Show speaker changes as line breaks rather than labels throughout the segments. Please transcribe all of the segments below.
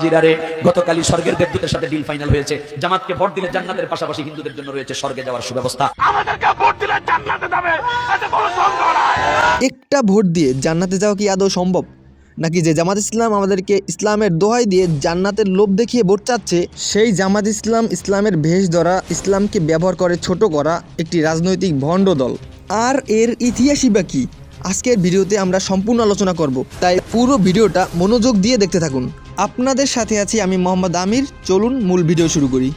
জিরারে গতকালই স্বর্গের দেবদূতের সাথে ডিল ফাইনাল হয়েছে। জামাতকে ভোট দিলে জান্নাতের পাশাপাশি হিন্দুদের জন্য রয়েছে স্বর্গে যাওয়ার সুব্যবস্থা।
আমাদেরকে ভোট দিলে জান্নাতে যাবে, এতে কোনো সন্দেহ নাই।
একটা ভোট দিয়ে জান্নাতে যাওয়া কি আদৌ সম্ভব? নাকি যে জামাত ইসলাম আমাদেরকে ইসলামের দোহাই দিয়ে জান্নাতের লোভ দেখিয়ে ভোট চাচ্ছে, সেই জামাত ইসলাম ইসলামের ভেষ ধরা, ইসলামকে ব্যবহার করে ছোট করা একটি রাজনৈতিক ভণ্ড দল। আর এর ইতিহাসই বা কি? আজকের ভিডিওতে আমরা সম্পূর্ণ আলোচনা করব, তাই পুরো ভিডিওটা মনোযোগ দিয়ে দেখতে থাকুন। আপনাদের সাথে আছি আমি মোহাম্মদ আমির। চলুন মূল ভিডিও শুরু করি।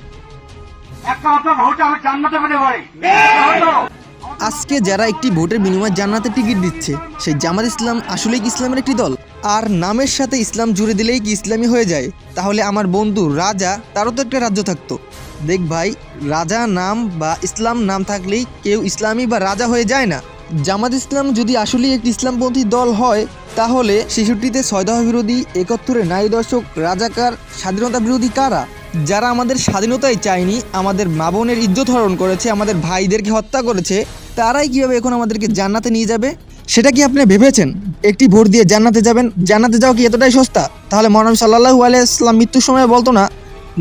আজকে যারা একটি ভোটের বিনিময়ে জান্নাতের টিকিট দিচ্ছে, সেই জামাত ইসলাম আসলেই কি ইসলামের একটি দল? আর নামের সাথে ইসলাম জুড়ে দিলেই কি ইসলামী হয়ে যায়? তাহলে আমার বন্ধু রাজা, তারও তো একটা রাজ্য থাকতো। দেখ ভাই, রাজা নাম বা ইসলাম নাম থাকলেই কেউ ইসলামী বা রাজা হয়ে যায় না। জামাত ইসলাম যদি আসলেই একটি ইসলামপন্থী দল হয়, তাহলে ৬৬-তে ৬ দফা বিরোধী, ৭১-এ নারী দর্শক, রাজাকার, স্বাধীনতা বিরোধী কারা? যারা আমাদের স্বাধীনতাই চায়নি, আমাদের মা বোনের ইজ্জত হরণ করেছে, আমাদের ভাইদেরকে হত্যা করেছে, তারাই কীভাবে এখন আমাদেরকে জান্নাতে নিয়ে যাবে? সেটা কি আপনি ভেবেছেন? একটি ভোট দিয়ে জান্নাতে যাবেন? জান্নাতে যাওয়া কি এতটাই সস্তা? তাহলে মহানবী সাল্লাল্লাহু আলাইহি ওয়াসাল্লাম মৃত্যুর সময় বলতো না,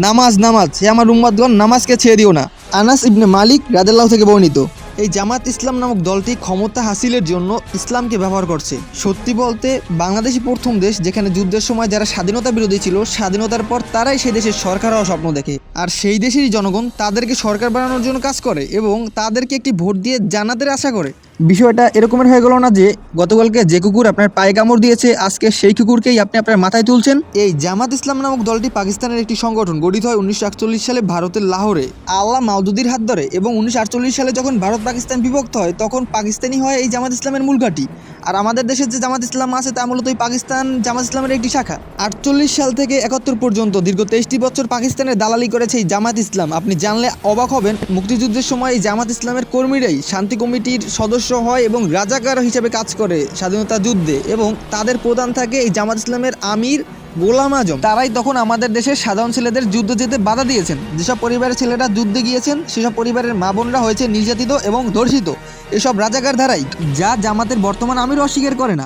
নামাজ নামাজ, হে আমার উম্মতগণ, নামাজকে ছেড়ে দিও না। আনাস ইবনে মালিক রাদিয়াল্লাহু থেকে বর্ণিত। এই জামাত ইসলাম নামক দলটি ক্ষমতা হাসিলের জন্য ইসলামকে ব্যবহার করছে। সত্যি বলতে বাংলাদেশই প্রথম দেশ যেখানে যুদ্ধের সময় যারা স্বাধীনতা বিরোধী ছিল, স্বাধীনতার পর তারাই সেই দেশের সরকার হওয়ার স্বপ্ন দেখে, আর সেই দেশেরই জনগণ তাদেরকে সরকার বানানোর জন্য কাজ করে এবং তাদেরকে একটি ভোট দিয়ে জান্নাতের আশা করে। বিষয়টা এরকমের হয়ে গেল না যে গতকালকে যে কুকুর আপনার পায়ে কামড় দিয়েছে, আজকে সেই কুকুরকেই আপনি আপনার মাথায় তুলছেন। এই জামাত ইসলাম নামক দলটি পাকিস্তানের একটি সংগঠন, গঠিত হয় 1948 সালে ভারতের লাহোরে আল্লাহ মাওদুদির হাত ধরে, এবং 1948 সালে যখন ভারত পাকিস্তান বিভক্ত হয়, তখন পাকিস্তানি হয় এই জামাত ইসলামের মূল ঘাঁটি। আর আমাদের দেশের যে জামাত ইসলাম আছে তা মূলত এই পাকিস্তান জামাত ইসলামের একটি শাখা। 48 সাল থেকে 71 পর্যন্ত দীর্ঘ 23টি বছর পাকিস্তানের দালালি করেছে এই জামাত ইসলাম। আপনি জানলে অবাক হবেন, মুক্তিযুদ্ধের সময় এই জামাত ইসলামের কর্মীরাই শান্তি কমিটির সদস্য হয় এবং রাজাকার হিসেবে কাজ করে স্বাধীনতা যুদ্ধে, এবং তাদের প্রধান থাকে এই জামাত ইসলামের আমির গোলাম আজম। তারাই তখন আমাদের দেশের সাধারণ ছেলেদের যুদ্ধ যেতে বাধা দিয়েছেন। যেসব পরিবারের ছেলেরা যুদ্ধে গিয়েছেন, সেসব পরিবারের মা বোনরা হয়েছে নির্যাতিত এবং ধর্ষিত এসব রাজাকার ধারাই, যা জামাতের বর্তমান আমির অস্বীকার করে না।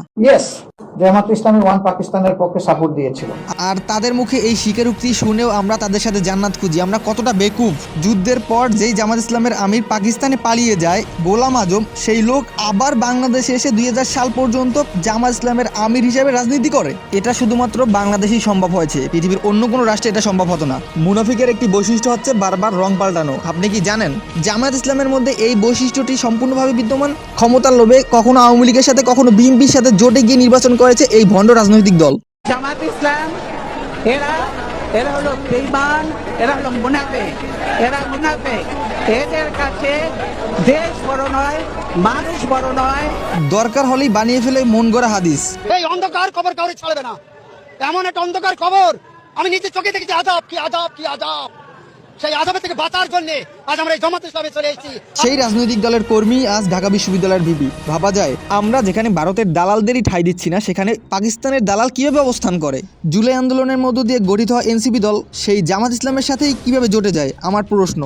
জামাত ইসলামী ওয়ান পাকিস্তানের পক্ষে সাপোর্ট দিয়েছিল।
আর তাদের মুখে এই স্বীকারোক্তি শুনেও আমরা তাদের সাথে জান্নাত খুঁজি। আমরা কতটা বেকুব! যুদ্ধের পর যেই জামাত ইসলামের আমির পাকিস্তানে পালিয়ে যায়, গোলাম আজম, সেই লোক আবার বাংলাদেশে এসে 2000 সাল পর্যন্ত জামাত ইসলামের আমির হিসেবে রাজনীতি করে। এটা শুধুমাত্র বাংলাদেশেই সম্ভব হয়েছে, পৃথিবীর অন্য কোনো রাষ্ট্রে এটা সম্ভব হতো না। মুনাফিকের একটি বৈশিষ্ট্য হচ্ছে বারবার রং পাল্টানো। আপনি কি জানেন জামাত ইসলামের মধ্যে এই বৈশিষ্ট্যটি সম্পূর্ণভাবে বিদ্যমান? ক্ষমতার লোভে কখনো আওয়ামী লীগের সাথে, কখনো বিএনপির সাথে জোটে গিয়ে নির্বাচন করেছে এই ভণ্ড রাজনৈতিক দল
জামাত ইসলাম। এরা হলো বেঈমান, এরা হলো মুনাফিক, এদের কাছে দেশ বড় নয়, মানুষ বড় নয়।
দরকার হলেই বানিয়ে ফেলে মন গড়া হাদিস।
এই অন্ধকার কবর কাউরে ছাড়বে না, এমন একটা অন্ধকার কবর আমি নিজে চোখে দেখেছি। আযাব কি আযাব কি আযাব! সেই আযাবের থেকে বাঁচার জন্য আজ আমরা এই জামাত ইসলামে চলে এসেছি।
সেই রাজনৈতিক দলের কর্মী আজ ঢাকা বিশ্ববিদ্যালয়ের ভিপি। ভাবা যায়, আমরা যেখানে ভারতের দালালদেরই ঠাঁই দিচ্ছি না, সেখানে পাকিস্তানের দালাল কিভাবে অবস্থান করে? জুলাই আন্দোলনের মধ্য দিয়ে গঠিত হয় এনসিপি দল, সেই জামাত ইসলামের সাথেই কিভাবে জোটে যায় আমার প্রশ্ন।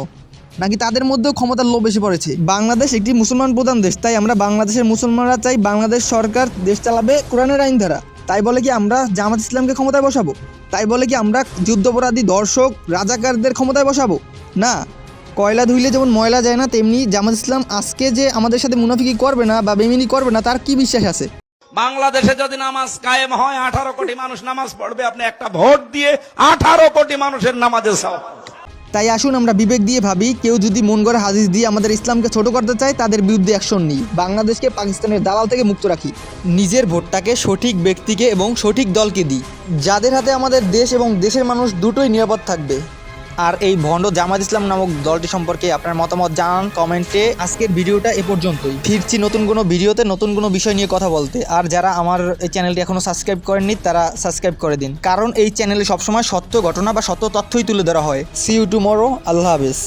নাকি তাদের মধ্যেও ক্ষমতার লোভ এসে পড়েছে? বাংলাদেশ একটি মুসলমান প্রধান দেশ, তাই আমরা বাংলাদেশের মুসলমানরা চাই বাংলাদেশ সরকার দেশ চালাবে কোরআনের আইন দ্বারা। তাই বলে কি আমরা জামাত ইসলামকে ক্ষমতায় বসাবো? তাই বলে কি আমরা যুদ্ধাপরাধী, দর্শক, রাজাকারদের ক্ষমতায় বসাবো? না। কয়লা ধুইলে যেমন ময়লা যায় না, তেমনি জামাত ইসলাম আজকে যে আমাদের সাথে মুনাফিকি করবে না বা বেমিনি করবে না, তার কি বিশ্বাস আছে?
বাংলাদেশে যদি নামাজ কায়েম হয়, 18 কোটি মানুষ নামাজ পড়বে। আপনি একটা ভোট দিয়ে 18 কোটি মানুষের নামাজের সওয়াব।
তাই আসুন আমরা বিবেক দিয়ে ভাবি, কেউ যদি মন গড়া হাদিস দিয়ে আমাদের ইসলামকে ছোট করতে চায়, তাদের বিরুদ্ধে অ্যাকশন নিই। বাংলাদেশকে পাকিস্তানের দালাল থেকে মুক্ত রাখি। নিজের ভোটটাকে সঠিক ব্যক্তিকে এবং সঠিক দলকে দিই, যাদের হাতে আমাদের দেশ এবং দেশের মানুষ দুটোই নিরাপদ থাকবে। আর এই ভণ্ড জামাত ইসলাম নামক দলটি সম্পর্কে আপনার মতামত জানান কমেন্টে। আজকের ভিডিওটা এ পর্যন্তই। ফিরছি নতুন কোনো ভিডিওতে নতুন কোনো বিষয় নিয়ে কথা বলতে। আর যারা আমার এই চ্যানেলটি এখনও সাবস্ক্রাইব করেননি, তারা সাবস্ক্রাইব করে দিন, কারণ এই চ্যানেলে সবসময় সত্য ঘটনা বা সত্য তথ্যই তুলে ধরা হয়। C you tomorrow. আল্লাহ হাফেজ।